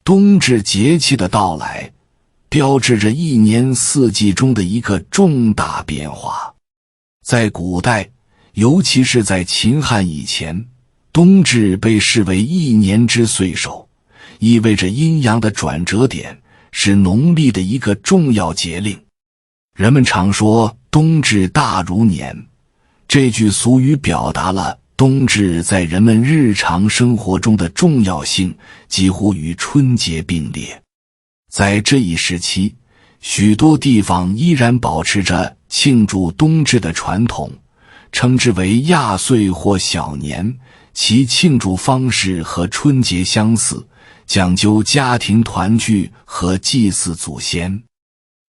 冬至节气的到来，标志着一年四季中的一个重大变化。在古代，尤其是在秦汉以前，冬至被视为一年之岁首，意味着阴阳的转折点，是农历的一个重要节令。人们常说冬至大如年，这句俗语表达了冬至在人们日常生活中的重要性，几乎与春节并列。在这一时期，许多地方依然保持着庆祝冬至的传统，称之为亚岁或小年，其庆祝方式和春节相似，讲究家庭团聚和祭祀祖先。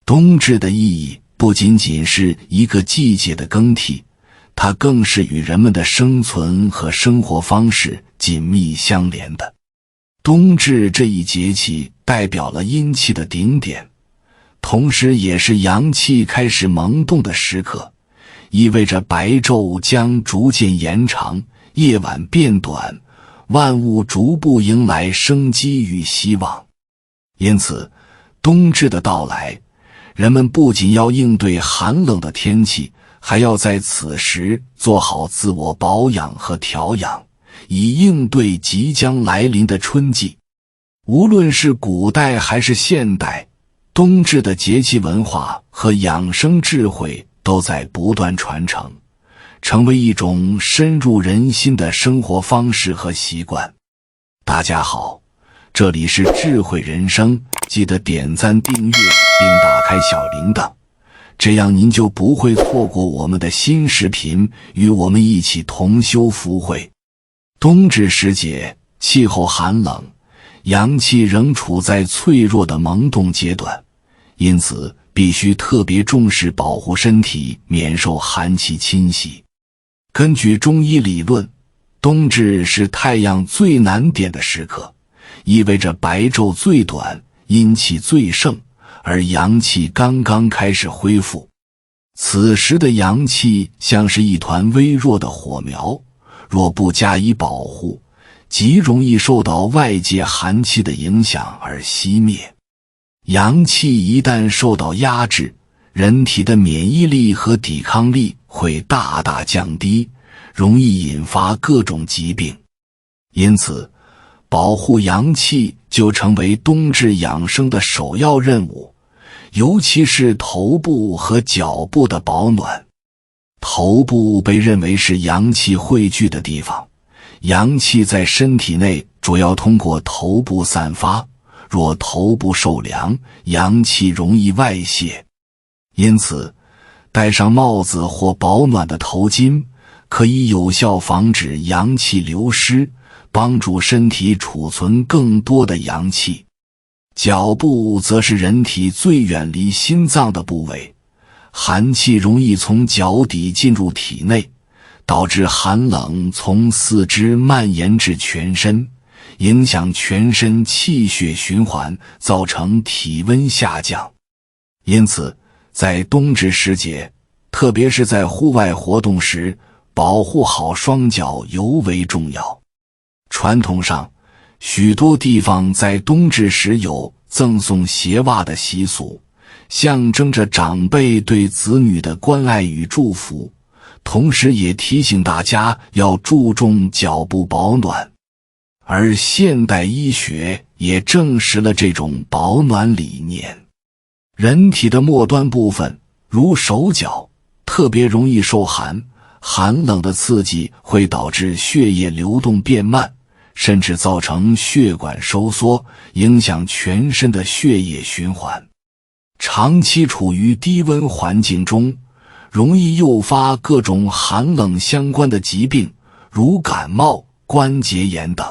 冬至的意义不仅仅是一个季节的更替，它更是与人们的生存和生活方式紧密相连的。冬至这一节气代表了阴气的顶点，同时也是阳气开始萌动的时刻，意味着白昼将逐渐延长，夜晚变短，万物逐步迎来生机与希望。因此，冬至的到来，人们不仅要应对寒冷的天气，还要在此时做好自我保养和调养，以应对即将来临的春季。无论是古代还是现代，冬至的节气文化和养生智慧都在不断传承，成为一种深入人心的生活方式和习惯。大家好，这里是智慧人生，记得点赞订阅并打开小铃铛，这样您就不会错过我们的新视频，与我们一起同修福慧。冬至时节，气候寒冷，阳气仍处在脆弱的萌动阶段，因此必须特别重视保护身体，免受寒气侵袭。根据中医理论，冬至是太阳最难点的时刻，意味着白昼最短，阴气最盛，而阳气刚刚开始恢复。此时的阳气像是一团微弱的火苗，若不加以保护，极容易受到外界寒气的影响而熄灭。阳气一旦受到压制，人体的免疫力和抵抗力会大大降低，容易引发各种疾病。因此，保护阳气就成为冬至养生的首要任务，尤其是头部和脚部的保暖。头部被认为是阳气汇聚的地方，阳气在身体内主要通过头部散发，若头部受凉，阳气容易外泄。因此，戴上帽子或保暖的头巾，可以有效防止阳气流失，帮助身体储存更多的阳气。脚部则是人体最远离心脏的部位，寒气容易从脚底进入体内，导致寒冷从四肢蔓延至全身，影响全身气血循环，造成体温下降。因此，在冬至时节，特别是在户外活动时，保护好双脚尤为重要。传统上，许多地方在冬至时有赠送鞋袜的习俗，象征着长辈对子女的关爱与祝福，同时也提醒大家要注重脚部保暖。而现代医学也证实了这种保暖理念。人体的末端部分，如手脚，特别容易受寒，寒冷的刺激会导致血液流动变慢，甚至造成血管收缩，影响全身的血液循环。长期处于低温环境中，容易诱发各种寒冷相关的疾病，如感冒、关节炎等。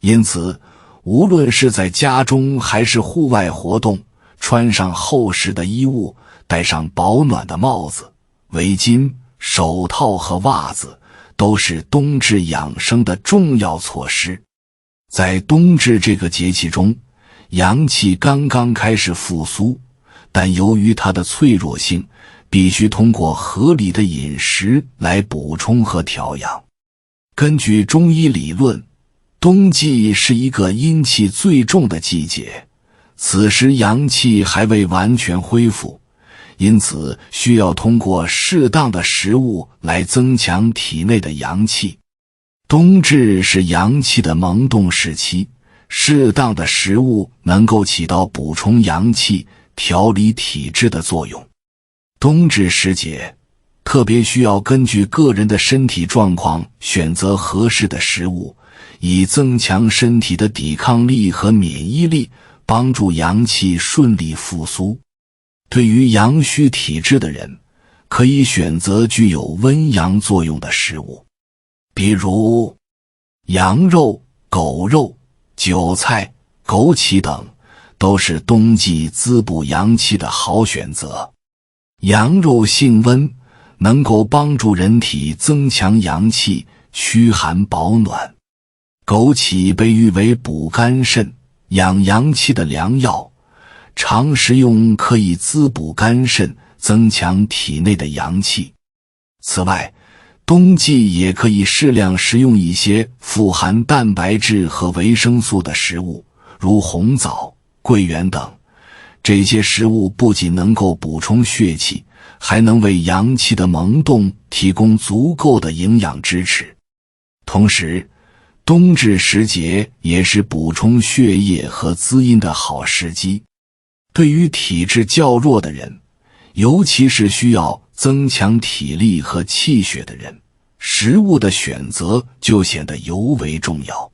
因此，无论是在家中还是户外活动，穿上厚实的衣物，戴上保暖的帽子、围巾、手套和袜子，都是冬至养生的重要措施。在冬至这个节气中，阳气刚刚开始复苏，但由于它的脆弱性，必须通过合理的饮食来补充和调养。根据中医理论，冬季是一个阴气最重的季节，此时阳气还未完全恢复，因此需要通过适当的食物来增强体内的阳气。冬至是阳气的萌动时期，适当的食物能够起到补充阳气、调理体质的作用。冬至时节，特别需要根据个人的身体状况选择合适的食物，以增强身体的抵抗力和免疫力，帮助阳气顺利复苏。对于阳虚体质的人，可以选择具有温阳作用的食物，比如羊肉、狗肉、韭菜、枸杞等，都是冬季滋补阳气的好选择。羊肉性温，能够帮助人体增强阳气，驱寒保暖。枸杞被誉为补肝肾、养阳气的良药，常食用可以滋补肝肾，增强体内的阳气。此外，冬季也可以适量食用一些富含蛋白质和维生素的食物，如红枣、桂圆等。这些食物不仅能够补充血气，还能为阳气的萌动提供足够的营养支持。同时，冬至时节也是补充血液和滋阴的好时机。对于体质较弱的人，尤其是需要增强体力和气血的人，食物的选择就显得尤为重要。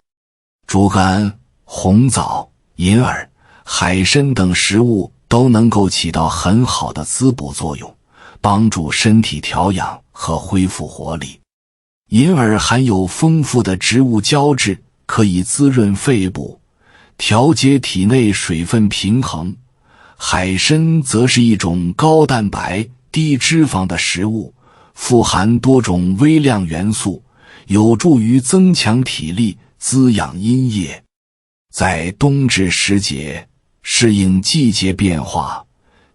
猪肝、红枣、银耳、海参等食物都能够起到很好的滋补作用，帮助身体调养和恢复活力。银耳含有丰富的植物胶质，可以滋润肺部，调节体内水分平衡。海参则是一种高蛋白、低脂肪的食物，富含多种微量元素，有助于增强体力，滋养阴液。在冬至时节，适应季节变化，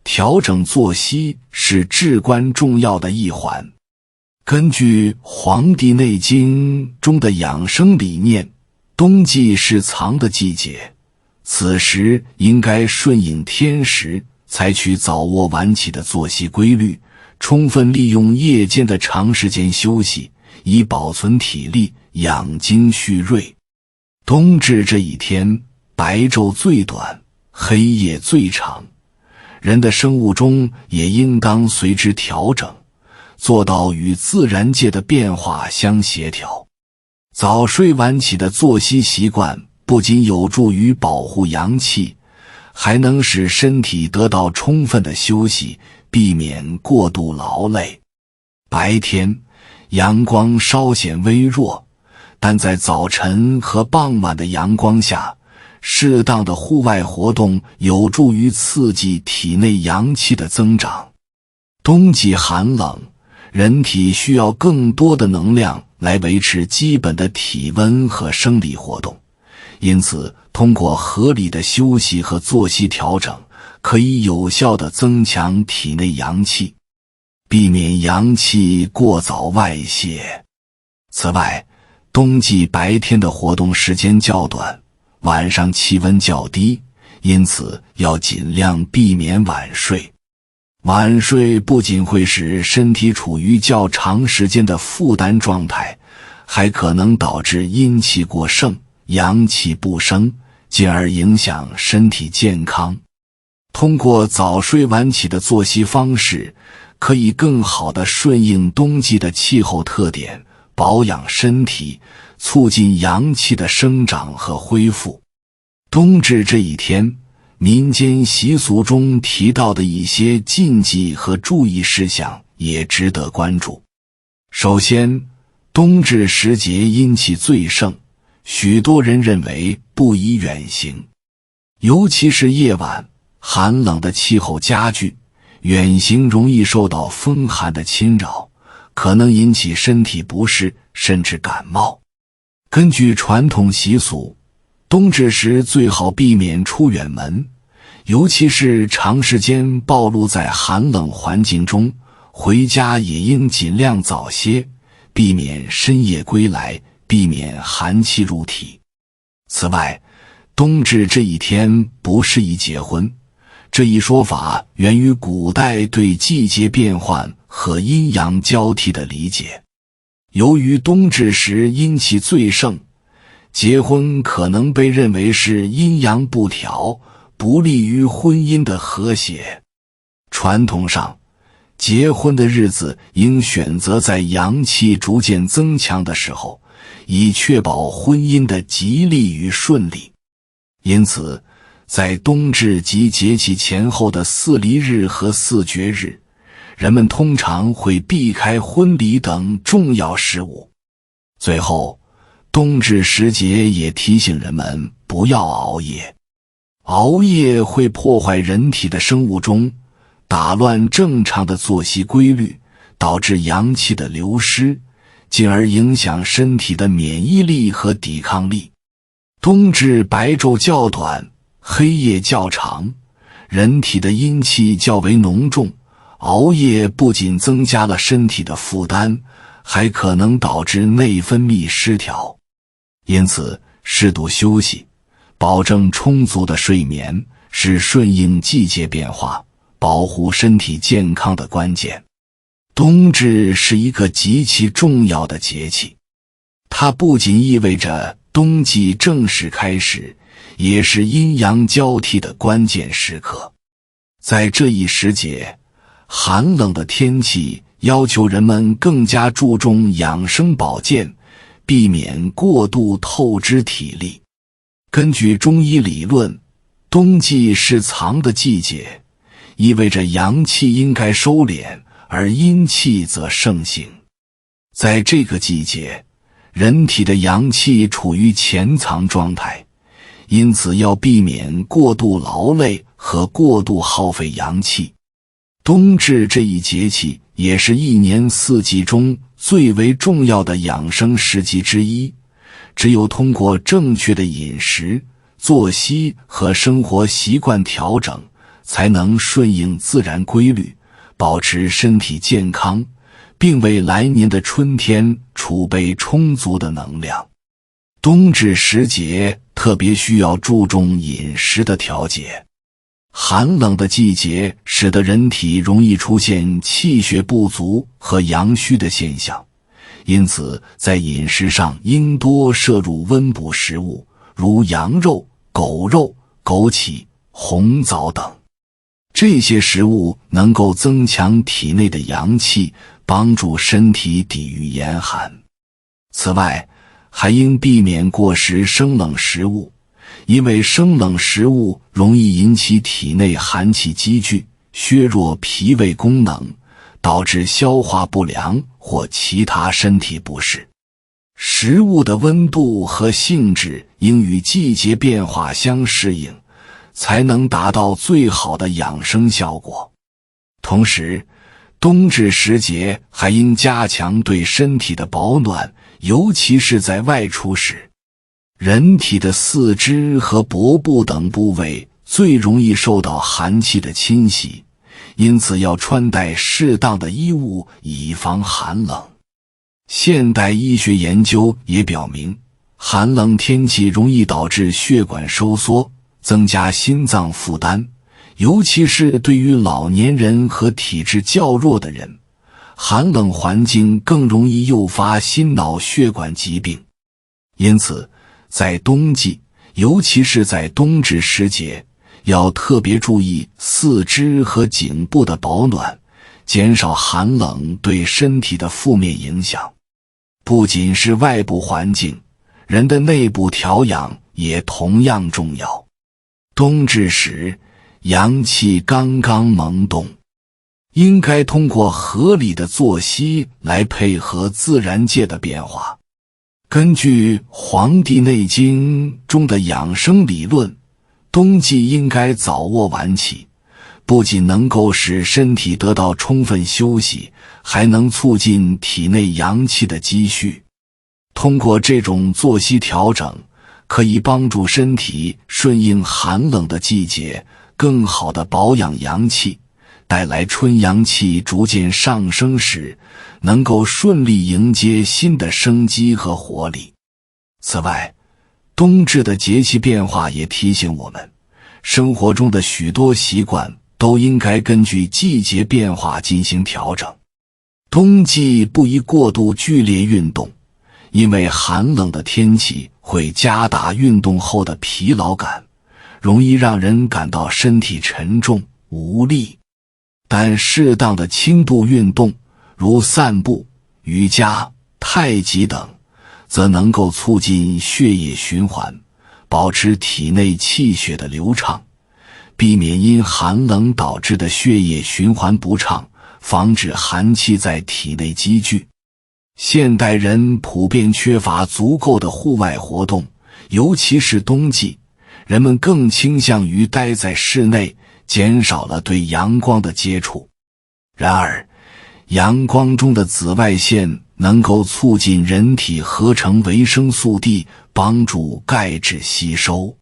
调整作息是至关重要的一环。根据《黄帝内经》中的养生理念，冬季是藏的季节，此时应该顺应天时，采取早卧晚起的作息规律，充分利用夜间的长时间休息，以保存体力，养精蓄锐。冬至这一天，白昼最短，黑夜最长，人的生物钟也应当随之调整，做到与自然界的变化相协调。早睡晚起的作息习惯不仅有助于保护阳气，还能使身体得到充分的休息，避免过度劳累。白天阳光稍显微弱，但在早晨和傍晚的阳光下，适当的户外活动有助于刺激体内阳气的增长。冬季寒冷，人体需要更多的能量来维持基本的体温和生理活动，因此通过合理的休息和作息调整，可以有效地增强体内阳气，避免阳气过早外泄。此外，冬季白天的活动时间较短，晚上气温较低，因此要尽量避免晚睡。晚睡不仅会使身体处于较长时间的负担状态，还可能导致阴气过盛，阳气不生，进而影响身体健康。通过早睡晚起的作息方式，可以更好地顺应冬季的气候特点，保养身体，促进阳气的生长和恢复。冬至这一天，民间习俗中提到的一些禁忌和注意事项也值得关注。首先，冬至时节阴气最盛，许多人认为不宜远行，尤其是夜晚，寒冷的气候加剧，远行容易受到风寒的侵扰，可能引起身体不适，甚至感冒。根据传统习俗，冬至时最好避免出远门，尤其是长时间暴露在寒冷环境中，回家也应尽量早些，避免深夜归来，避免寒气入体。此外，冬至这一天不适宜结婚，这一说法源于古代对季节变换和阴阳交替的理解。由于冬至时阴气最盛，结婚可能被认为是阴阳不调，不利于婚姻的和谐。传统上，结婚的日子应选择在阳气逐渐增强的时候，以确保婚姻的吉利与顺利。因此，在冬至及节气前后的4离日和4绝日，人们通常会避开婚礼等重要事务。最后，冬至时节也提醒人们不要熬夜。熬夜会破坏人体的生物钟，打乱正常的作息规律，导致阳气的流失，进而影响身体的免疫力和抵抗力。冬至白昼较短，黑夜较长，人体的阴气较为浓重，熬夜不仅增加了身体的负担，还可能导致内分泌失调。因此，适度休息，保证充足的睡眠，是顺应季节变化，保护身体健康的关键。冬至是一个极其重要的节气，它不仅意味着冬季正式开始，也是阴阳交替的关键时刻。在这一时节，寒冷的天气要求人们更加注重养生保健，避免过度透支体力。根据中医理论，冬季是藏的季节，意味着阳气应该收敛，而阴气则盛行。在这个季节，人体的阳气处于潜藏状态，因此要避免过度劳累和过度耗费阳气。冬至这一节气也是一年4季中最为重要的养生时机之一，只有通过正确的饮食、作息和生活习惯调整，才能顺应自然规律，保持身体健康，并为来年的春天储备充足的能量。冬至时节特别需要注重饮食的调节。寒冷的季节使得人体容易出现气血不足和阳虚的现象，因此在饮食上应多摄入温补食物，如羊肉、狗肉、枸杞、红枣等。这些食物能够增强体内的阳气，帮助身体抵御严寒。此外，还应避免过食生冷食物，因为生冷食物容易引起体内寒气积聚，削弱脾胃功能，导致消化不良或其他身体不适。食物的温度和性质应与季节变化相适应，才能达到最好的养生效果。同时，冬至时节还应加强对身体的保暖，尤其是在外出时。人体的四肢和脖部等部位最容易受到寒气的侵袭，因此要穿戴适当的衣物，以防寒冷。现代医学研究也表明，寒冷天气容易导致血管收缩，增加心脏负担，尤其是对于老年人和体质较弱的人，寒冷环境更容易诱发心脑血管疾病。因此，在冬季，尤其是在冬至时节，要特别注意四肢和颈部的保暖，减少寒冷对身体的负面影响。不仅是外部环境，人的内部调养也同样重要。冬至时，阳气刚刚萌动，应该通过合理的作息来配合自然界的变化。根据《黄帝内经》中的养生理论，冬季应该早卧晚起，不仅能够使身体得到充分休息，还能促进体内阳气的积蓄。通过这种作息调整，可以帮助身体顺应寒冷的季节，更好地保养阳气，带来春阳气逐渐上升时，能够顺利迎接新的生机和活力。此外，冬至的节气变化也提醒我们，生活中的许多习惯都应该根据季节变化进行调整。冬季不宜过度剧烈运动，因为寒冷的天气会加大运动后的疲劳感，容易让人感到身体沉重无力。但适当的轻度运动，如散步、瑜伽、太极等，则能够促进血液循环，保持体内气血的流畅，避免因寒冷导致的血液循环不畅，防止寒气在体内积聚。现代人普遍缺乏足够的户外活动，尤其是冬季，人们更倾向于待在室内，减少了对阳光的接触。然而，阳光中的紫外线能够促进人体合成维生素 D， 帮助钙质吸收。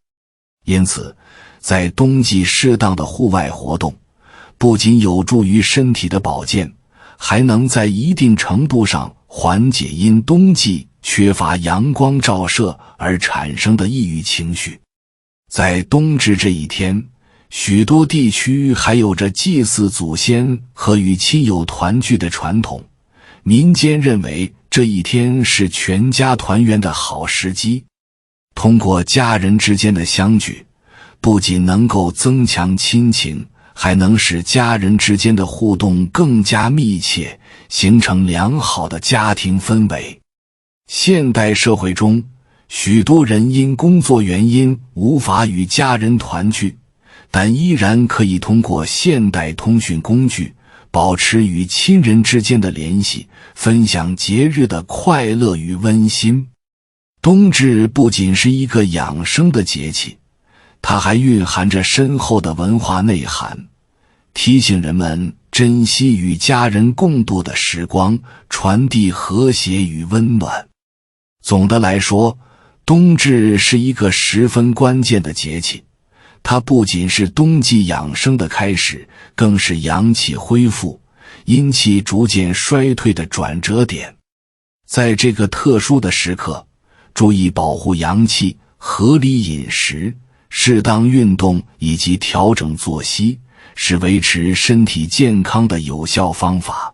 因此，在冬季适当的户外活动，不仅有助于身体的保健，还能在一定程度上缓解因冬季缺乏阳光照射而产生的抑郁情绪。在冬至这一天，许多地区还有着祭祀祖先和与亲友团聚的传统，民间认为这一天是全家团圆的好时机。通过家人之间的相聚，不仅能够增强亲情，还能使家人之间的互动更加密切，形成良好的家庭氛围。现代社会中，许多人因工作原因无法与家人团聚，但依然可以通过现代通讯工具保持与亲人之间的联系，分享节日的快乐与温馨。冬至不仅是一个养生的节气，它还蕴含着深厚的文化内涵，提醒人们珍惜与家人共度的时光，传递和谐与温暖。总的来说，冬至是一个十分关键的节气，它不仅是冬季养生的开始，更是阳气恢复、阴气逐渐衰退的转折点。在这个特殊的时刻，注意保护阳气，合理饮食、适当运动以及调整作息，是维持身体健康的有效方法。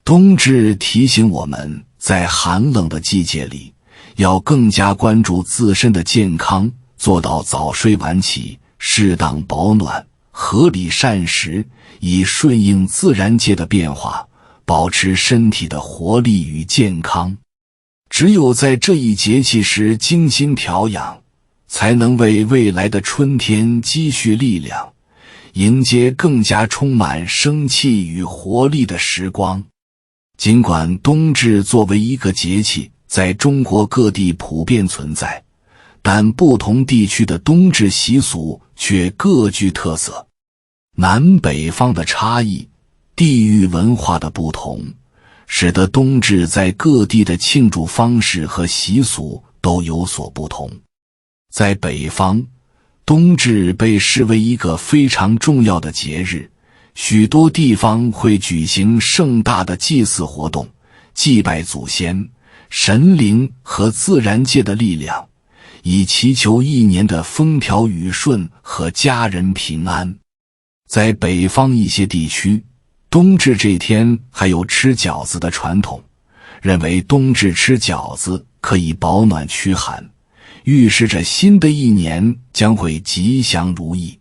冬至提醒我们，在寒冷的季节里，要更加关注自身的健康，做到早睡晚起，适当保暖，合理膳食，以顺应自然界的变化，保持身体的活力与健康。只有在这一节气时精心调养，才能为未来的春天积蓄力量，迎接更加充满生气与活力的时光。尽管冬至作为一个节气在中国各地普遍存在，但不同地区的冬至习俗却各具特色。南北方的差异，地域文化的不同，使得冬至在各地的庆祝方式和习俗都有所不同。在北方，冬至被视为一个非常重要的节日，许多地方会举行盛大的祭祀活动，祭拜祖先、神灵和自然界的力量，以祈求一年的风调雨顺和家人平安。在北方一些地区，冬至这天还有吃饺子的传统，认为冬至吃饺子可以保暖驱寒，预示着新的一年将会吉祥如意。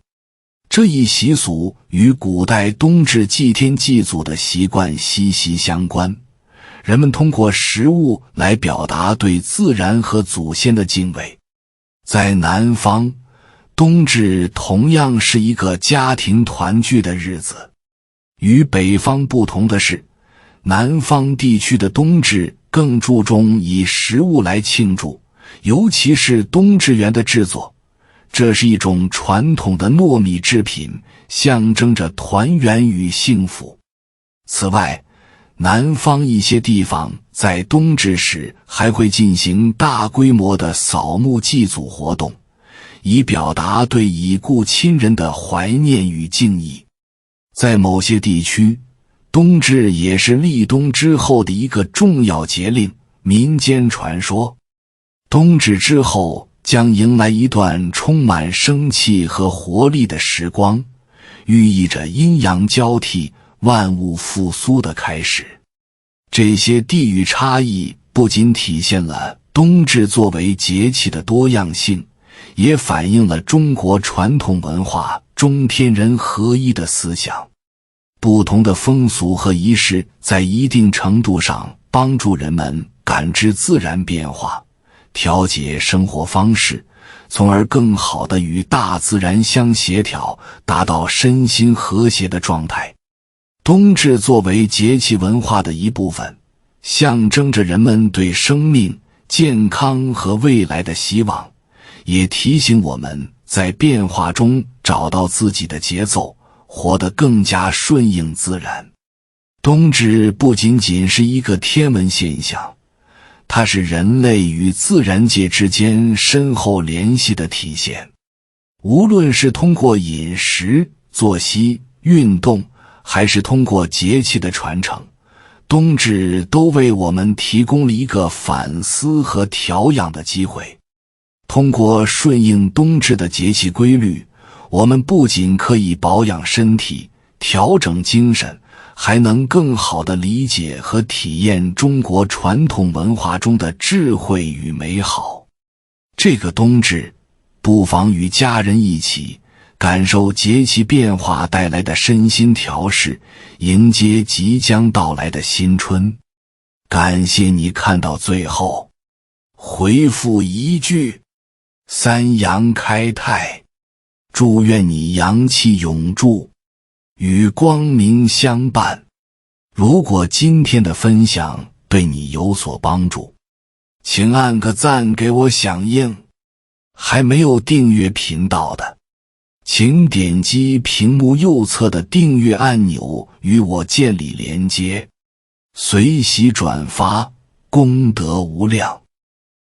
这一习俗与古代冬至祭天祭祖的习惯息息相关，人们通过食物来表达对自然和祖先的敬畏。在南方，冬至同样是一个家庭团聚的日子。与北方不同的是，南方地区的冬至更注重以食物来庆祝，尤其是冬至圆的制作。这是一种传统的糯米制品，象征着团圆与幸福。此外，南方一些地方在冬至时还会进行大规模的扫墓祭祖活动，以表达对已故亲人的怀念与敬意。在某些地区，冬至也是立冬之后的一个重要节令。民间传说，冬至之后将迎来一段充满生气和活力的时光，寓意着阴阳交替、万物复苏的开始。这些地域差异不仅体现了冬至作为节气的多样性，也反映了中国传统文化中天人合一的思想。不同的风俗和仪式在一定程度上帮助人们感知自然变化，调节生活方式，从而更好地与大自然相协调，达到身心和谐的状态。冬至作为节气文化的一部分，象征着人们对生命、健康和未来的希望，也提醒我们在变化中找到自己的节奏，活得更加顺应自然。冬至不仅仅是一个天文现象，它是人类与自然界之间深厚联系的体现。无论是通过饮食、作息、运动，还是通过节气的传承，冬至都为我们提供了一个反思和调养的机会。通过顺应冬至的节气规律，我们不仅可以保养身体、调整精神，还能更好地理解和体验中国传统文化中的智慧与美好。这个冬至，不妨与家人一起感受节气变化带来的身心调试，迎接即将到来的新春。感谢你看到最后，回复一句三阳开泰，祝愿你阳气永驻，与光明相伴。如果今天的分享对你有所帮助，请按个赞给我响应。还没有订阅频道的，请点击屏幕右侧的订阅按钮与我建立连接，随喜转发，功德无量。